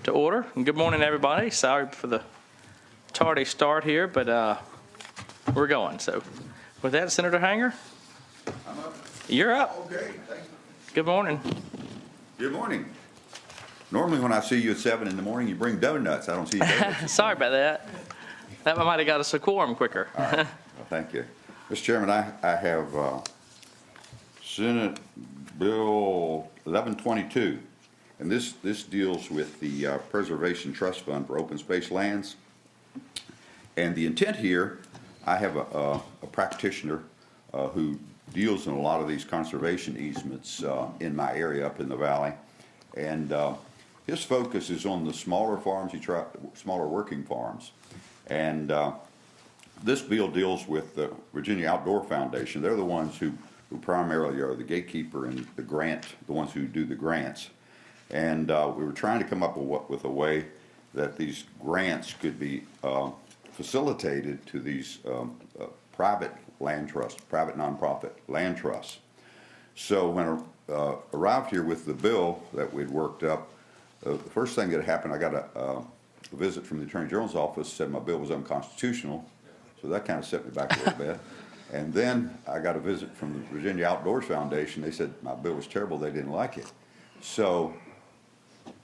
to order. And good morning, everybody. Sorry for the tardy start here, but we're going. So with that, Senator Hanger, I'm up. you're up. Okay, thank you. Good morning. Good morning. Normally when I see you at 7 in the morning, you bring donuts. I don't see you donuts. Sorry about that. That might have got us a quorum quicker. All right. Well, thank you. Mr. Chairman, I have Senate Bill 1122, and this deals with the Preservation Trust Fund for Open Space Lands. And the intent here, I have a practitioner who deals in a lot of these conservation easements in my area up in the valley, and his focus is on the smaller farms, smaller working farms. And this bill deals with the Virginia Outdoor Foundation. They're the ones who primarily are the gatekeeper and the ones who do the grants. And we were trying to come up with a way that these grants could be facilitated to these private land trusts, private nonprofit land trusts. So when I arrived here with the bill that we'd worked up, the first thing that happened, I got a visit from the Attorney General's office, said my bill was unconstitutional, so that kind of set me back a little bit. And then I got a visit from the Virginia Outdoors Foundation. They said my bill was terrible, they didn't like it. So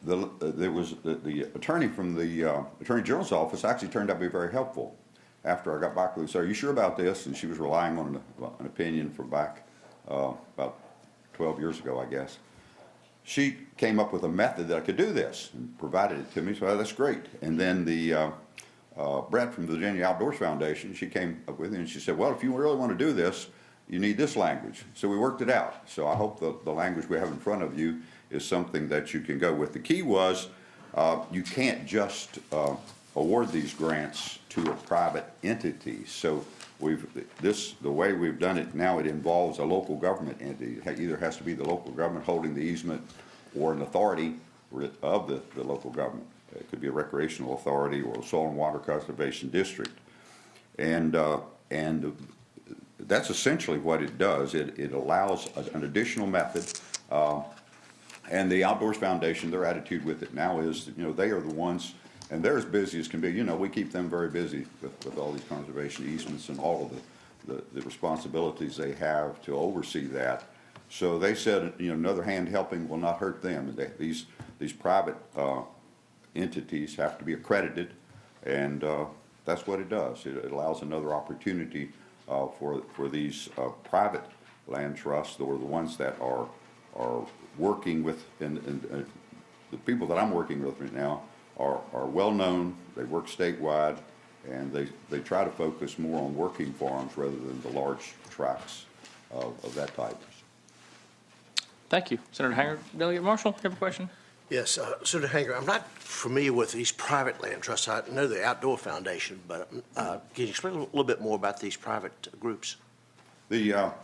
there was the attorney from the Attorney General's office actually turned out to be very helpful. After I got back with her, said, "Are you sure about this?" And she was relying on an opinion from back about 12 years ago, I guess. She came up with a method that I could do this and provided it to me, so that's great. And then the Brett from the Virginia Outdoors Foundation, she came up with it and she said, "Well, if you really want to do this, you need this language." So we worked it out. So I hope the language we have in front of you is something that you can go with. The key was you can't just award these grants to a private entity. So the way we've done it now, it involves a local government entity. It either has to be the local government holding the easement or an authority of the local government. It could be a recreational authority or a soil and water conservation district. And that's essentially what it does. It allows an additional method. And the Outdoors Foundation, their attitude with it now is, they are the ones, and they're as busy as can be. We keep them very busy with all these conservation easements and all of the responsibilities they have to oversee that. So they said, another hand helping will not hurt them. These private entities have to be accredited, and that's what it does. It allows another opportunity for these private land trusts, or the ones that are working with, and the people that I'm working with right now are well known. They work statewide, and they try to focus more on working farms rather than the large tracts of that type. Thank you. Senator Hanger. Delegate Marshall, you have a question? Yes, Senator Hanger, I'm not familiar with these private land trusts. I know the Outdoor Foundation, but can you explain a little bit more about these private groups? Well,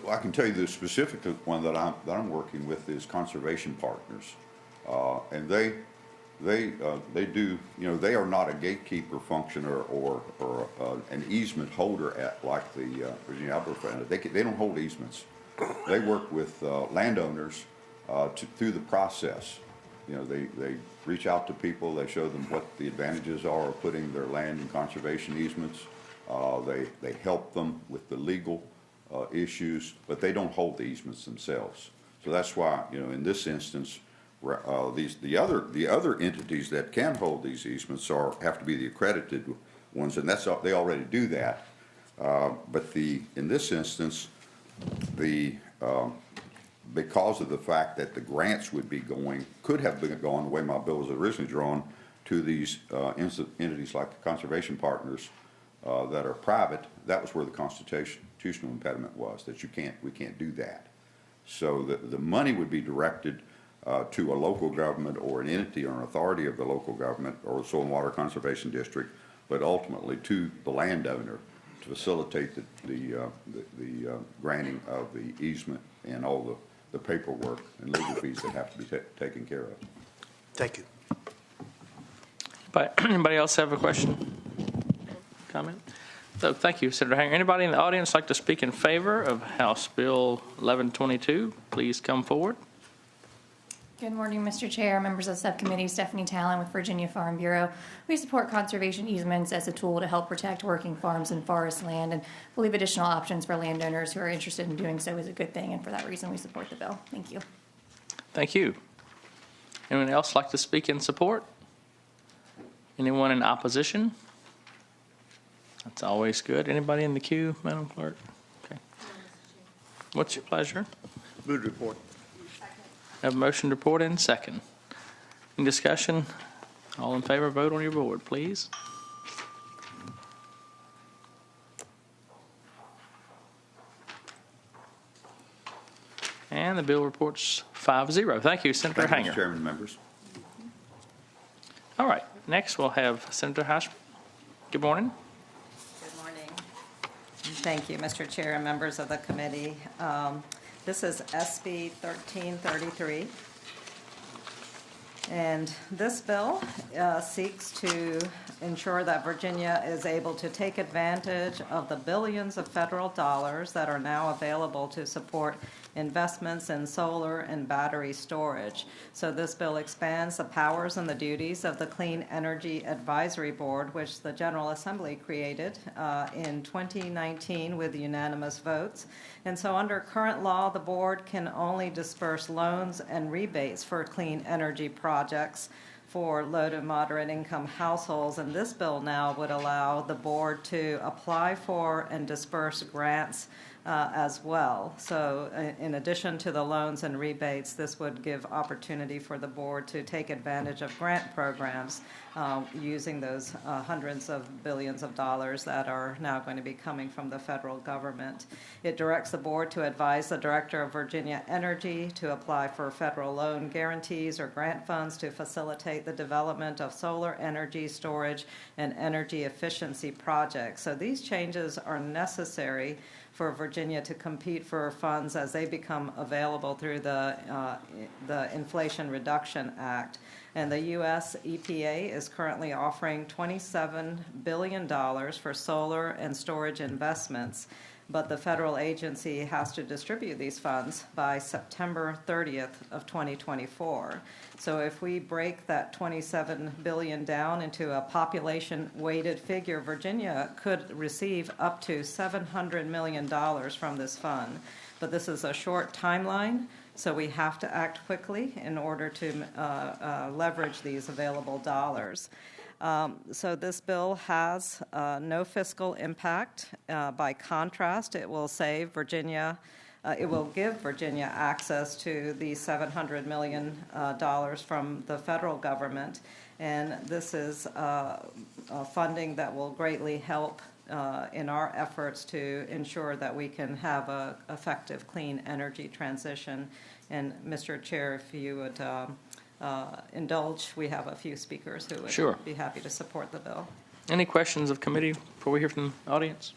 I can tell you the specific one that I'm working with is Conservation Partners, and they do, they are not a gatekeeper function or an easement holder like the Virginia Outdoor Foundation. They don't hold easements. They work with landowners through the process. They reach out to people. They show them what the advantages are of putting their land in conservation easements. They help them with the legal issues, but they don't hold the easements themselves. So that's why, in this instance, the other entities that can hold these easements have to be the accredited ones, and they already do that. But in this instance, because of the fact that the grants could have been going the way my bill was originally drawn to these entities like the Conservation Partners that are private, that was where the constitutional impediment was, that we can't do that. So the money would be directed to a local government or an entity or an authority of the local government or the Soil and Water Conservation District, but ultimately to the landowner to facilitate the granting of the easement and all the paperwork and legal fees that have to be taken care of. Thank you. Anybody else have a question? Comment? So thank you, Senator Hanger. Anybody in the audience like to speak in favor of House Bill 1122? Please come forward. Good morning, Mr. Chair, members of the subcommittee. Stephanie Talon with Virginia Farm Bureau. We support conservation easements as a tool to help protect working farms and forest land, and believe additional options for landowners who are interested in doing so is a good thing, and for that reason we support the bill. Thank you. Thank you. Anyone else like to speak in support? Anyone in opposition? That's always good. Anybody in the queue, Madam Clerk? Okay. What's your pleasure? Move to report. Have a motion to report in second. Any discussion? All in favor, vote on your board, please. And the bill reports 5-0. Thank you, Senator Thank you, Hanger. Mr. Chairman, members. All right, next we'll have Senator Hashman. Good morning. Good morning. Thank you, Mr. Chair and members of the committee. This is SB 1333. And this bill seeks to ensure that Virginia is able to take advantage of the billions of federal dollars that are now available to support investments in solar and battery storage. So this bill expands the powers and the duties of the Clean Energy Advisory Board, which the General Assembly created in 2019 with unanimous votes. And so under current law, the board can only disperse loans and rebates for clean energy projects for low to moderate income households. And this bill now would allow the board to apply for and disperse grants as well. So in addition to the loans and rebates, this would give opportunity for the board to take advantage of grant programs using those hundreds of billions of dollars that are now going to be coming from the federal government. It directs the board to advise the Director of Virginia Energy to apply for federal loan guarantees or grant funds to facilitate the development of solar energy storage and energy efficiency projects. So these changes are necessary for Virginia to compete for funds as they become available through the Inflation Reduction Act. And the U.S. EPA is currently offering $27 billion for solar and storage investments, but the federal agency has to distribute these funds by September 30th of 2024. So if we break that $27 billion down into a population-weighted figure, Virginia could receive up to $700 million from this fund. But this is a short timeline, so we have to act quickly in order to leverage these available dollars. So this bill has no fiscal impact. By contrast, it will save Virginia. It will give Virginia access to the $700 million from the federal government, and this is funding that will greatly help in our efforts to ensure that we can have an effective clean energy transition. And Mr. Chair, if you would indulge, we have a few speakers who would be happy to support the bill. Any questions of committee before we hear from the audience?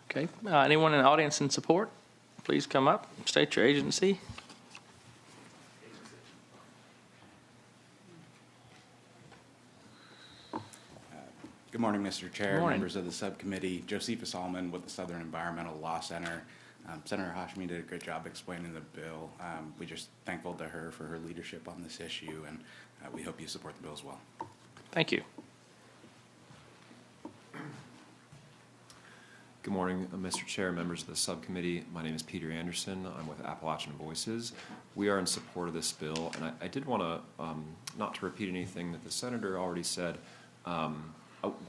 Okay. Anyone in the audience in support? Please come up, state your agency. Good morning, Mr. Chair, Good morning. members of the subcommittee. Josephus Allman with the Southern Environmental Law Center. Senator Hashmi did a great job explaining the bill. We're just thankful to her for her leadership on this issue, and we hope you support the bill as well. Thank you. Good morning, Mr. Chair, members of the subcommittee. My name is Peter Anderson. I'm with Appalachian Voices. We are in support of this bill, and I did want to, not to repeat anything that the senator already said,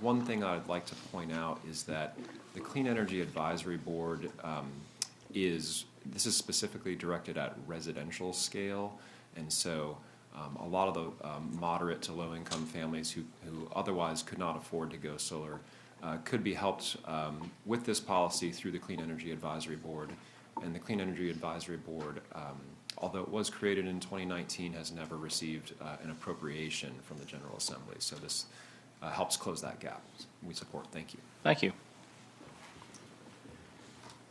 one thing I'd like to point out is that the Clean Energy Advisory Board this is specifically directed at residential scale, and so a lot of the moderate to low income families who otherwise could not afford to go solar could be helped with this policy through the Clean Energy Advisory Board. And the Clean Energy Advisory Board, although it was created in 2019, has never received an appropriation from the General Assembly. So this helps close that gap. We support. Thank you. Thank you.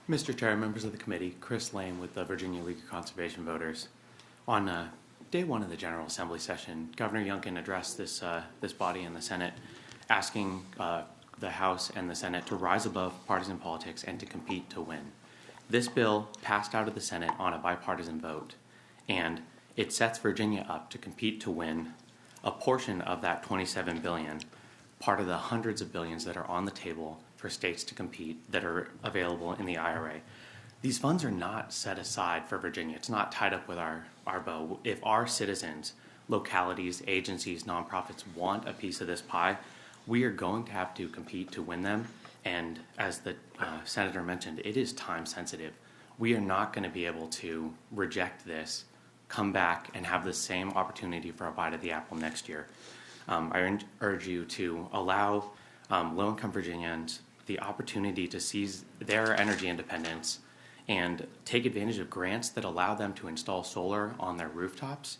Mr. Chair, members of the committee, Chris Lane with the Virginia League of Conservation Voters. On day one of the General Assembly session, Governor Youngkin addressed this body in the Senate, asking the House and the Senate to rise above partisan politics and to compete to win. This bill passed out of the Senate on a bipartisan vote, and it sets Virginia up to compete to win a portion of that $27 billion, part of the hundreds of billions that are on the table for states to compete that are available in the IRA. These funds are not set aside for Virginia. It's not tied up with our bow. If our citizens, localities, agencies, nonprofits want a piece of this pie, we are going to have to compete to win them. And as the Senator mentioned, it is time sensitive. We are not going to be able to reject this, come back, and have the same opportunity for a bite of the apple next year. I urge you to allow low-income Virginians the opportunity to seize their energy independence and take advantage of grants that allow them to install solar on their rooftops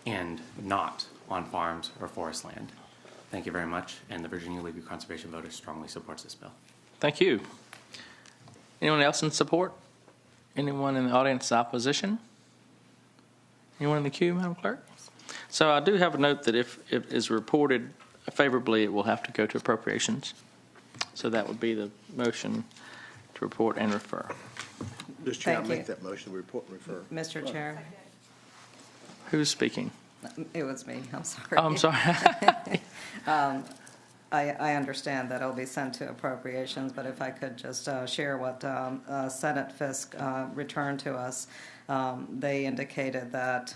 and not on farms or forest land. Thank you very much, and the Virginia League of Conservation Voters strongly supports this bill. Thank you. Anyone else in support? Anyone in the audience in opposition? Anyone in the queue, Madam Clerk? So I do have a note that if it is reported favorably, it will have to go to appropriations. So that would be the motion to report and refer. Mr. Chair, I Thank make you. that motion, we report and refer. Mr. Chair, Who's speaking? it was me, I'm sorry. Oh, I'm sorry. I understand that it'll be sent to appropriations, but if I could just share what Senate Fisk returned to us. They indicated that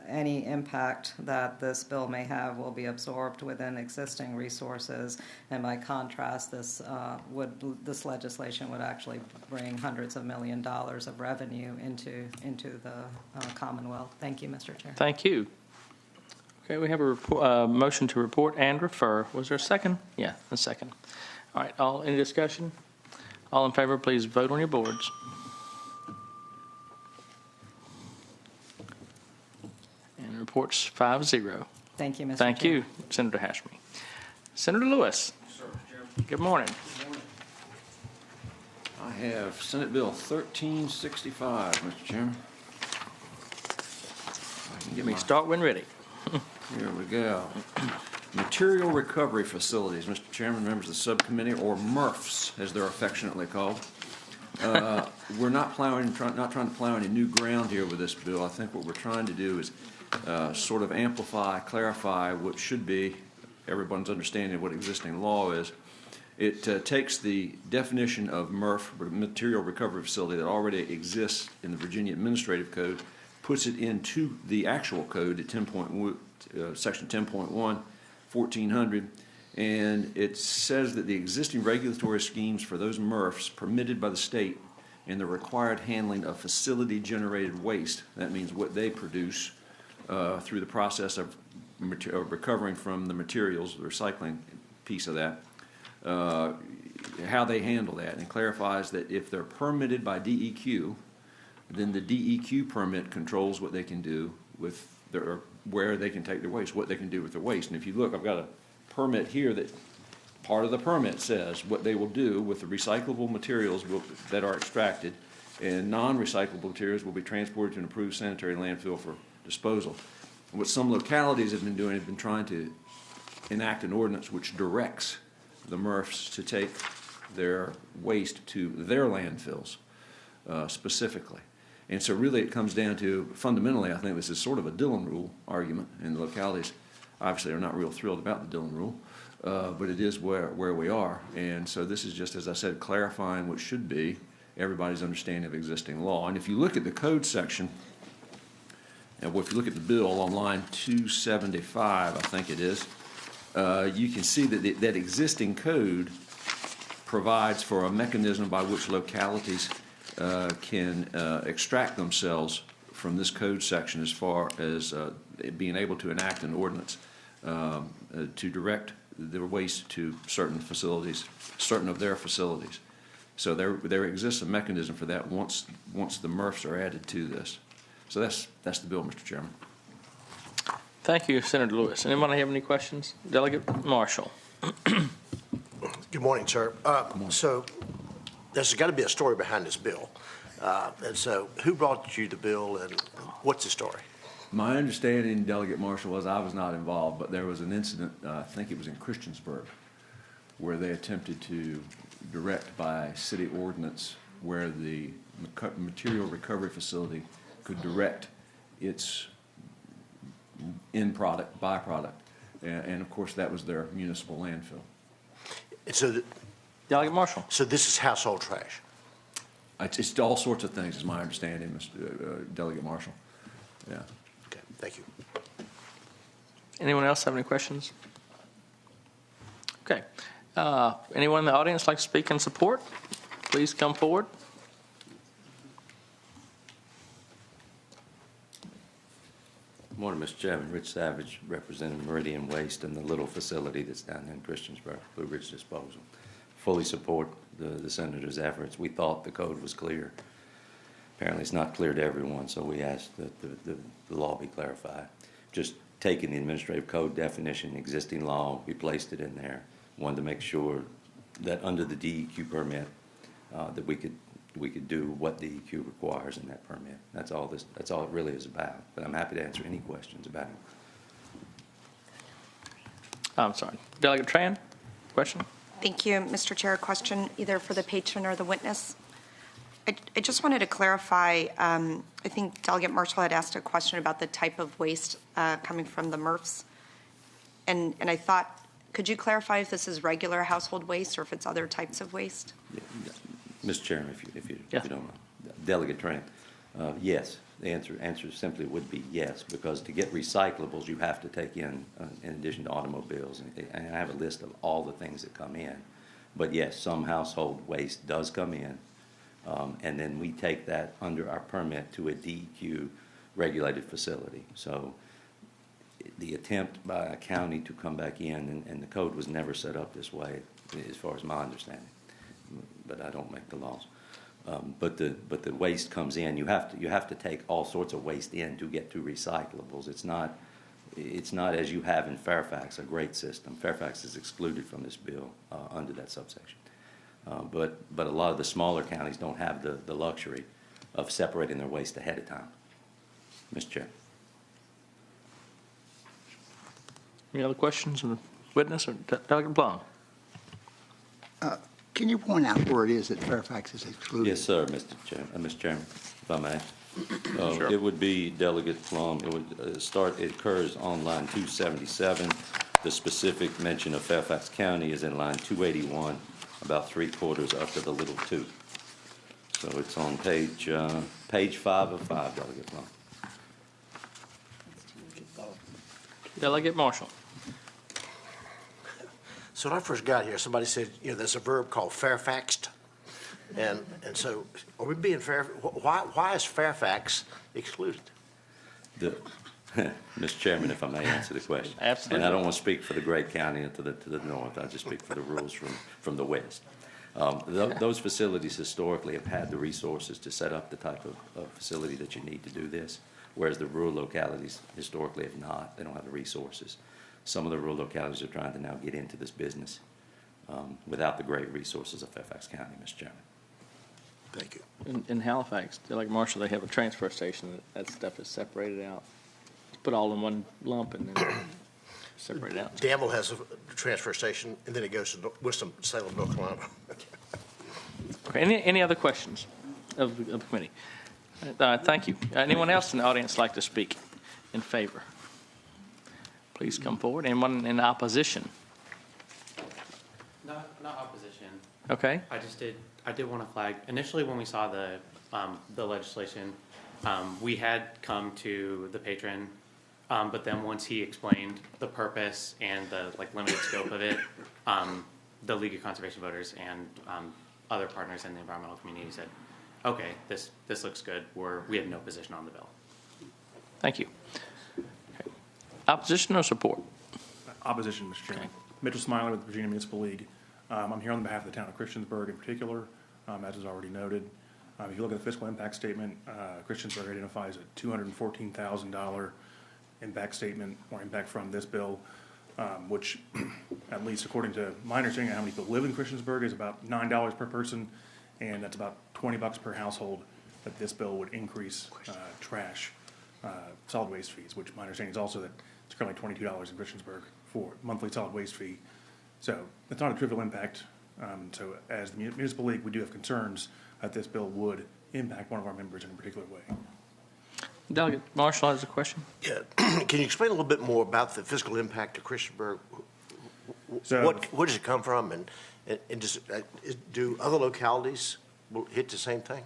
any impact that this bill may have will be absorbed within existing resources, and by contrast, this legislation would actually bring hundreds of $millions of revenue into the Commonwealth. Thank you, Mr. Chair. Thank you. Okay, we have a motion to report and refer. Was there a second? Yeah, a second. All right, any discussion? All in favor, please vote on your boards. And reports 5-0. Thank you, Mr. Chair. Thank you, Senator Hashmi. Senator Lewis. Good morning. I have Senate Bill 1365, Mr. Chairman. Get me start when ready. Here we go. Material Recovery Facilities, Mr. Chairman, members of the subcommittee, or MRFs, as they're affectionately called. We're not trying to plow any new ground here with this bill. I think what we're trying to do is sort of amplify, clarify what should be everyone's understanding of what existing law is. It takes the definition of MRF, Material Recovery Facility, that already exists in the Virginia Administrative Code, puts it into the actual code at Section 10.1, 1400, and it says that the existing regulatory schemes for those MRFs permitted by the state and the required handling of facility-generated waste, that means what they produce through the process of recovering from the materials, the recycling piece of that, how they handle that, and clarifies that if they're permitted by DEQ, then the DEQ permit controls what they can do with their, where they can take their waste, what they can do with their waste. And if you look, I've got a permit here that part of the permit says what they will do with the recyclable materials that are extracted, and non-recyclable materials will be transported to an approved sanitary landfill for disposal. And what some localities have been doing have been trying to enact an ordinance which directs the MRFs to take their waste to their landfills specifically. And so really it comes down to, fundamentally, I think this is sort of a Dillon rule argument, and the localities obviously are not real thrilled about the Dillon rule, but it is where we are. And so this is just, as I said, clarifying what should be everybody's understanding of existing law. And if you look at the code section, and if you look at the bill on line 275, I think it is, you can see that that existing code provides for a mechanism by which localities can extract themselves from this code section as far as being able to enact an ordinance to direct their waste to certain facilities, certain of their facilities. So there exists a mechanism for that once the MRFs are added to this. So that's the bill, Mr. Chairman. Thank you, Senator Lewis. Anyone have any questions? Delegate Marshall. Good morning, sir. So there's got to be a story behind this bill. And so who brought you the bill and what's the story? My understanding, Delegate Marshall, was I was not involved, but there was an incident, I think it was in Christiansburg, where they attempted to direct by city ordinance where the material recovery facility could direct its end product, byproduct. And of course, that was their municipal landfill. And so, Delegate Marshall. so this is household trash? It's all sorts of things, is my understanding, Mr. Delegate Marshall. Yeah. Okay, thank you. Anyone else have any questions? Okay. Anyone in the audience like to speak in support? Please come forward. Morning, Mr. Chairman. Rich Savage, representing Meridian Waste and the little facility that's down in Christiansburg, Blue Ridge Disposal. Fully support the senator's efforts. We thought the code was clear. Apparently, it's not clear to everyone, so we asked that the law be clarified. Just taking the administrative code definition, existing law, we placed it in there. Wanted to make sure that under the DEQ permit, that we could do what DEQ requires in that permit. That's all it really is about. But I'm happy to answer any questions about it. I'm sorry. Delegate Tran, question? Thank you, Mr. Chair. Question either for the patron or the witness. I just wanted to clarify, I think Delegate Marshall had asked a question about the type of waste coming from the MRFs. And I thought, could you clarify if this is regular household waste or if it's other types of waste? Yeah, Mr. Chairman, if you Yeah. don't mind. Delegate Tran, yes. The answer simply would be yes, because to get recyclables, you have to take in addition to automobiles, and I have a list of all the things that come in. But yes, some household waste does come in, and then we take that under our permit to a DEQ regulated facility. So the attempt by a county to come back in, and the code was never set up this way, as far as my understanding. But I don't make the laws. But the waste comes in. You have to take all sorts of waste in to get to recyclables. It's not as you have in Fairfax, a great system. Fairfax is excluded from this bill under that subsection. But a lot of the smaller counties don't have the luxury of separating their waste ahead of time. Mr. Chair. Any other questions from the witness or Delegate Blum? Can you point out where it is that Fairfax is excluded? Yes, sir, Mr. Chairman, if I may. Sure. It would be Delegate Plum. It would it occurs on line 277. The specific mention of Fairfax County is in line 281, about 3/4 up to the little 2. So it's on page 5 of 5, Delegate Plum. Delegate Marshall. So when I first got here, somebody said, there's a verb called Fairfaxed. And so are we being fair? Why is Fairfax excluded? Mr. Chairman, if I may answer the question. Absolutely. And I don't want to speak for the great county to the north. I just speak for the rules from the west. Those facilities historically have had the resources to set up the type of facility that you need to do this, whereas the rural localities historically have not. They don't have the resources. Some of the rural localities are trying to now get into this business without the great resources of Fairfax County, Mr. Chairman. Thank you. In Halifax, like Marshall, they have a transfer station. That stuff is separated out. Put all in one lump and then separate it out. Danville has a transfer station, and then it goes to Winston-Salem, North Carolina. Okay. Any other questions of the committee? Thank you. Anyone else in the audience like to speak in favor? Please come forward. Anyone in opposition? Not opposition. Okay. I did want to flag, initially when we saw the legislation, we had come to the patron, but then once he explained the purpose and the limited scope of it, the League of Conservation Voters and other partners in the environmental community said, okay, this looks good. We have no position on the bill. Thank you. Okay. Opposition or support? Opposition, Mr. Chairman. Mitchell Smiley with the Virginia Municipal League. I'm here on behalf of the town of Christiansburg in particular, as is already noted. If you look at the fiscal impact statement, Christiansburg identifies a $214,000 impact statement or impact from this bill, which, at least according to my understanding of how many people live in Christiansburg, is about $9 per person, and that's about $20 per household that this bill would increase trash, solid waste fees, which my understanding is also that it's currently $22 in Christiansburg for monthly solid waste fee. So it's not a trivial impact. So as the Municipal League, we do have concerns that this bill would impact one of our members in a particular way. Delegate Marshall has a question. Yeah. Can you explain a little bit more about the fiscal impact of Christiansburg? So- Where does it come from, and do other localities will hit the same thing?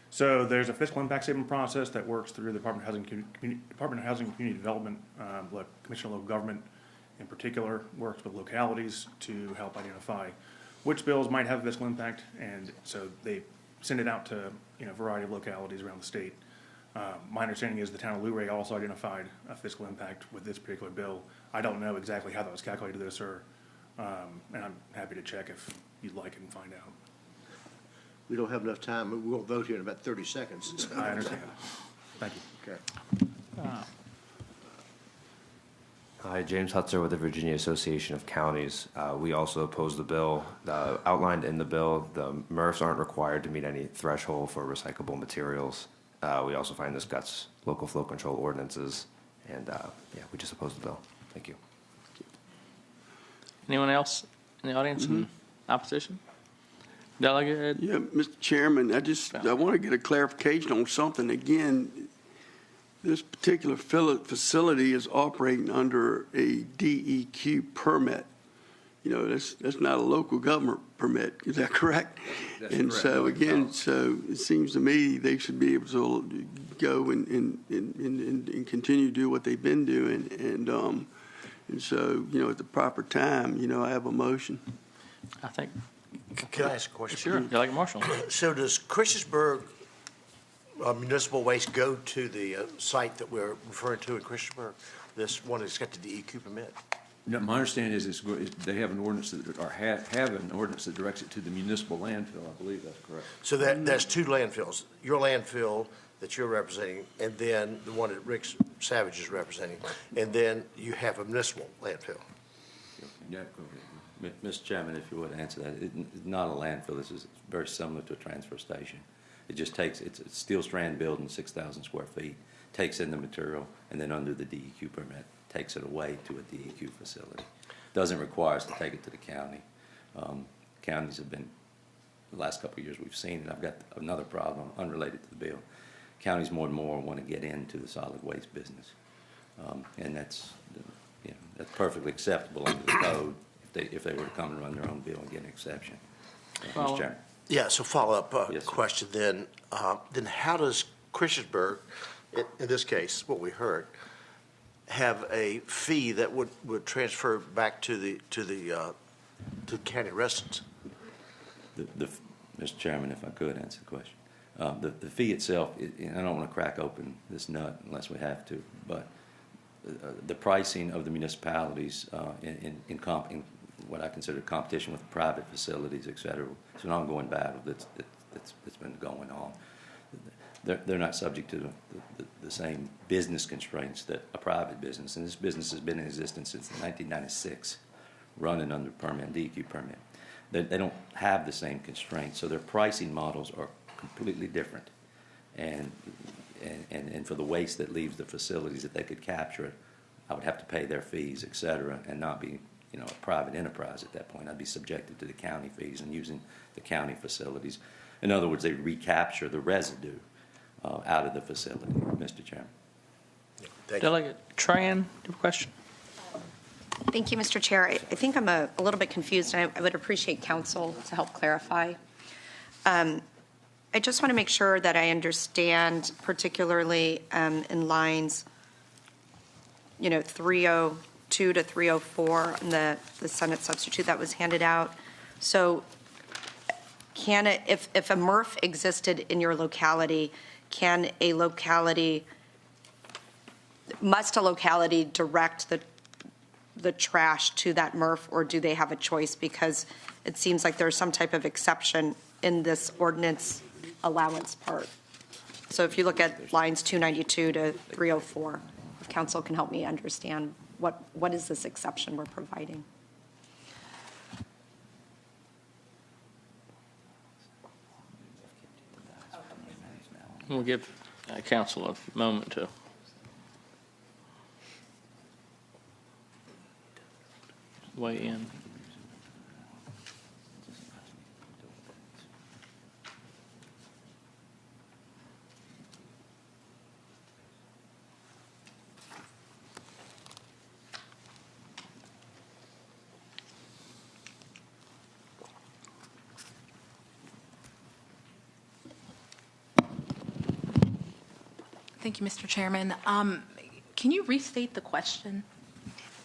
So there's a fiscal impact statement process that works through the Department of Housing and Community Development. The Commission of Local Government in particular works with localities to help identify which bills might have a fiscal impact, and so they send it out to a variety of localities around the state. My understanding is the town of Luray also identified a fiscal impact with this particular bill. I don't know exactly how that was calculated, though, sir, and I'm happy to check if you'd like and find out. We don't have enough time. We won't vote here in about 30 seconds. I understand. Thank you. Okay. Hi, James Hutzer with the Virginia Association of Counties. We also oppose the bill. Outlined in the bill, the MRFs aren't required to meet any threshold for recyclable materials. We also find this guts local flow control ordinances, and we just oppose the bill. Thank you. Anyone else in the audience in opposition? Delegate? Yeah, Mr. Chairman, I want to get a clarification on something. Again, this particular facility is operating under a DEQ permit. That's not a local government permit. Is that correct? That's and correct. so again, so it seems to me they should be able to go and continue to do what they've been doing. And so, at the proper time, I have a motion. I think. Can I ask a question? Sure. Delegate Marshall. So does Christiansburg municipal waste go to the site that we're referring to in Christiansburg? This one that's got the DEQ permit? No, my understanding is they have an ordinance have an ordinance that directs it to the municipal landfill. I believe that's correct. So there's two landfills, your landfill that you're representing, and then the one that Rick Savage is representing, and then you have a municipal landfill. Yeah, go ahead. Mr. Chairman, if you would answer that, it's not a landfill. This is very similar to a transfer station. It just takes, it's a steel strand building, 6,000 square feet, takes in the material, and then under the DEQ permit, takes it away to a DEQ facility. Doesn't require us to take it to the county. Counties have been, the last couple of years we've seen it. I've got another problem unrelated to the bill. Counties more and more want to get into the solid waste business. And that's perfectly acceptable under the code if they were to come and run their own bill and get an exception. Mr. Chairman. Yeah, so follow-up Yes, sir. question then. Then how does Christiansburg, in this case, what we heard, have a fee that would transfer back to the county residents? Mr. Chairman, if I could answer the question. The fee itself, and I don't want to crack open this nut unless we have to, but the pricing of the municipalities in what I consider competition with private facilities, et cetera, it's an ongoing battle that's been going on. They're not subject to the same business constraints that a private business, and this business has been in existence since 1996, running under permit, DEQ permit. They don't have the same constraints, so their pricing models are completely different. And for the waste that leaves the facilities, if they could capture it, I would have to pay their fees, et cetera, and not be a private enterprise at that point. I'd be subjected to the county fees and using the county facilities. In other words, they recapture the residue out of the facility, Mr. Chairman. Thank you. Delegate Tran, you have a question? Thank you, Mr. Chair. I think I'm a little bit confused, and I would appreciate counsel to help clarify. I just want to make sure that I understand, particularly in lines, 302 to 304, and the Senate substitute that was handed out. So can it, if a MRF existed in your locality, must a locality direct the trash to that MRF, or do they have a choice? Because it seems like there's some type of exception in this ordinance allowance part. So if you look at lines 292 to 304, if council can help me understand what is this exception we're providing? We'll give council a moment to. Weigh in. Thank you, Mr. Chairman. Can you restate the question?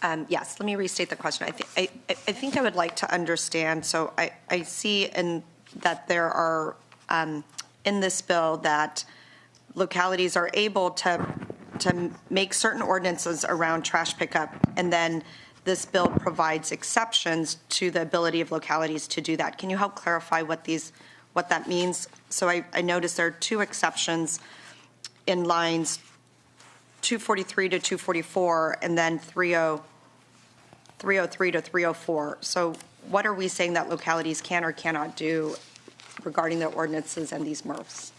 Yes, let me restate the question. I think I would like to understand, so I see that there are, in this bill, that localities are able to make certain ordinances around trash pickup, and then this bill provides exceptions to the ability of localities to do that. Can you help clarify what that means? So I noticed there are two exceptions in lines 243 to 244, and then 303 to 304. So what are we saying that localities can or cannot do regarding their ordinances and these MRFs?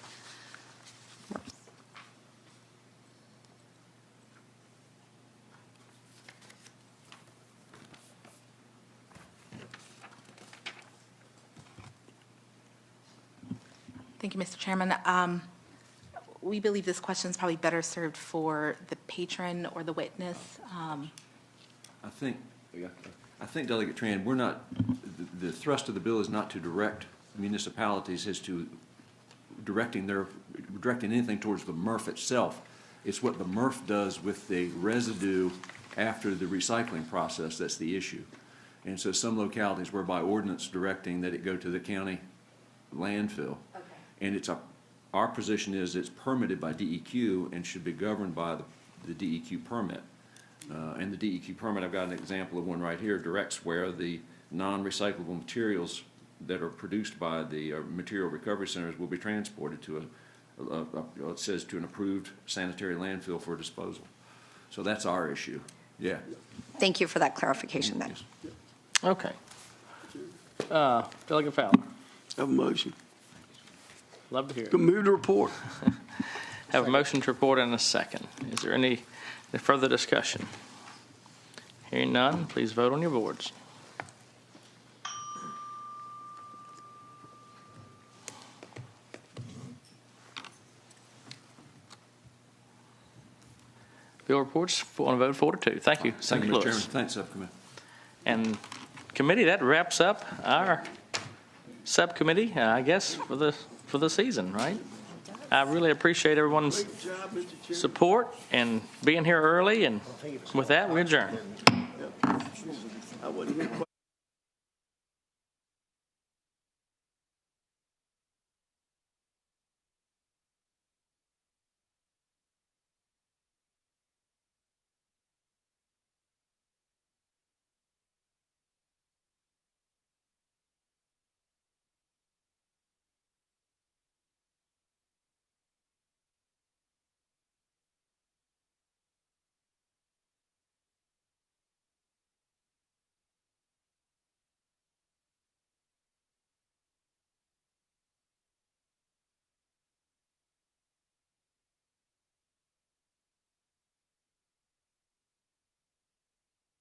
Thank you, Mr. Chairman. We believe this question is probably better served for the patron or the witness. I think, Delegate Tran, we're not, the thrust of the bill is not to direct municipalities as to directing anything towards the MRF itself. It's what the MRF does with the residue after the recycling process that's the issue. And so some localities were by ordinance directing that it go to the county landfill. Okay. And our position is it's permitted by DEQ and should be governed by the DEQ permit. And the DEQ permit, I've got an example of one right here, directs where the non-recyclable materials that are produced by the material recovery centers will be transported to it says to an approved sanitary landfill for disposal. So that's our issue. Yeah. Thank you for that clarification then. Yes. Okay. Delegate Fowler. Have a motion. Love to hear it. Move the report. Have a motion to report in a second. Is there any further discussion? Hearing none, please vote on your boards. Bill reports on a vote 4-2. Thank you, Thank you, Mr. Lewis. Chairman. Thanks, Subcommittee. And committee, that wraps up our subcommittee, I guess, for the season, right? I really appreciate everyone's support and being here early. And with that, we adjourn.